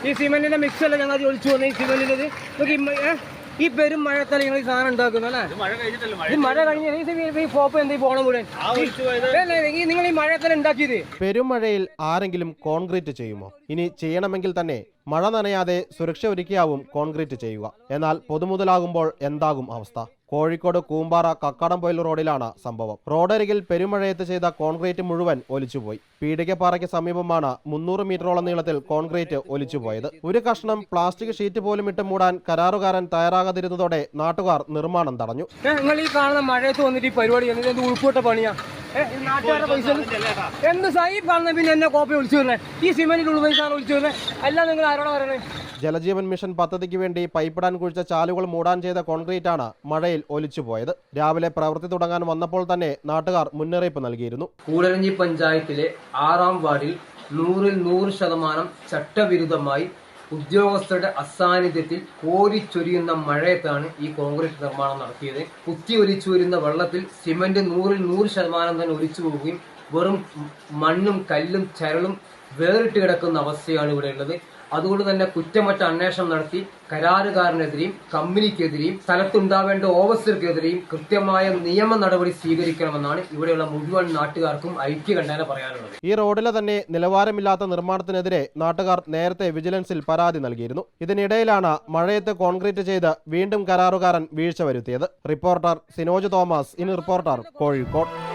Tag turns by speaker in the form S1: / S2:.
S1: ഈ സിമെന്റിന്റെ മിക്സ് അല്ല ഞങ്ങൾ ഒഴിച്ചു വന്നത്. ഈ സിമെന്റിന്റെ ഈ പെരും മഴത്തല്ല ഞങ്ങൾ ഈ സാധനം ഉണ്ടാക്കുന്നു അല്ലേ? ഈ മഴ കഴിഞ്ഞ ഈ ഫോപ്പ് എന്താ പോണം കൂടെ നിങ്ങൾ ഈ മഴത്തല്ല ഉണ്ടാക്കിയത്?
S2: പെരുമഴയിൽ ആരെങ്കിലും കോൺക്രീറ്റ് ചെയ്യുമോ? ഇനി ചെയ്യണമെങ്കിൽ തന്നെ മഴ നനയാതെ സുരക്ഷ ഒരുക്കിയാവും കോൺക്രീറ്റ് ചെയ്യുക. എന്നാൽ പൊതുമുതലാകുമ്പോൾ എന്താകും അവസ്ഥ? കോഴിക്കോട് കൂമ്പാറ കക്കാടംപൊയിൽ റോഡിലാണ് സംഭവം. റോഡരികിൽ പെരുമഴയത്ത് ചെയ്ത കോൺക്രീറ്റ് മുഴുവൻ ഒലിച്ചുപോയി. പീടികപ്പാറയ്ക്ക് സമീപമാണ് 300 മീറ്ററോളം നീളത്തിൽ കോൺക്രീറ്റ് ഒലിച്ചുപോയത്. ഒരു കഷ്ണം പ്ലാസ്റ്റിക് ഷീറ്റ് പോലും ഇട്ട് മൂടാൻ കരാറുകാരൻ തയ്യാറാകാതിരുന്നതോടെ നാട്ടുകാർ നിർമ്മാണം തടഞ്ഞു.
S1: നിങ്ങൾ ഈ കാണുന്ന മഴയത്ത് വന്നിട്ട് ഈ പരിപാടി ഉൾപ്പെട്ട പണിയാ. നാട്ടുകാരുടെ പൈസ എന്ത് സാഹിബ് കാണുന്ന പിന്നെ എന്നെ കോപ്പി ഒളിച്ചു വരുന്നത്? ഈ സിമെന്റിന്റെ ഉള്ളിൽ സാധനം ഒളിച്ചു വരുന്നത് അല്ല. നിങ്ങൾ ആരോടാ പറയണേ?
S2: ജലജീവൻ മിഷൻ പദ്ധതിക്ക് വേണ്ടി പൈപ്പിടാൻ കുഴിച്ച ചാലുകൾ മൂടാൻ ചെയ്ത കോൺക്രീറ്റാണ് മഴയിൽ ഒലിച്ചുപോയത്. രാവിലെ പ്രവൃത്തി തുടങ്ങാൻ വന്നപ്പോൾ തന്നെ നാട്ടുകാർ മുന്നറിയിപ്പ് നൽകിയിരുന്നു.
S1: കൂടരഞ്ഞി പഞ്ചായത്തിലെ 6ാം വാർഡിൽ 100% ചട്ടവിരുദ്ധമായി ഉദ്യോഗസ്ഥരുടെ അസാന്നിധ്യത്തിൽ കോരിച്ചൊരിയുന്ന മഴയത്താണ് ഈ കോൺക്രീറ്റ് നിർമ്മാണം നടത്തിയത്. കുത്തി ഒലിച്ചു വരുന്ന വെള്ളത്തിൽ സിമന്റ് 100% തന്നെ ഒലിച്ചു പോവുകയും വെറും മണ്ണും കല്ലും ചരളും വേറിട്ട് കിടക്കുന്ന അവസ്ഥയാണ് ഇവിടെ ഉള്ളത്. അതുകൊണ്ട് തന്നെ കുറ്റമറ്റ അന്വേഷണം നടത്തി കരാറുകാരനെതിരെയും കമ്പനിക്കെതിരെയും സ്ഥലത്തുണ്ടാവേണ്ട ഓഫീസർക്കെതിരെയും കൃത്യമായ നിയമ നടപടി സ്വീകരിക്കണമെന്നാണ് ഇവിടെയുള്ള മുഴുവൻ നാട്ടുകാർക്കും ഐക്യകണ്ഠേന പറയാനുള്ളത്.
S2: ഈ റോഡിലെ തന്നെ നിലവാരമില്ലാത്ത നിർമ്മാണത്തിനെതിരെ നാട്ടുകാർ നേരത്തെ വിജിലൻസിൽ പരാതി നൽകിയിരുന്നു. ഇതിനിടയിലാണ് മഴയത്ത് കോൺക്രീറ്റ് ചെയ്ത് വീണ്ടും കരാറുകാരൻ വീഴ്ച വരുത്തിയത്. Reporter Sinoj Thomas, in reporter, Kozhikode.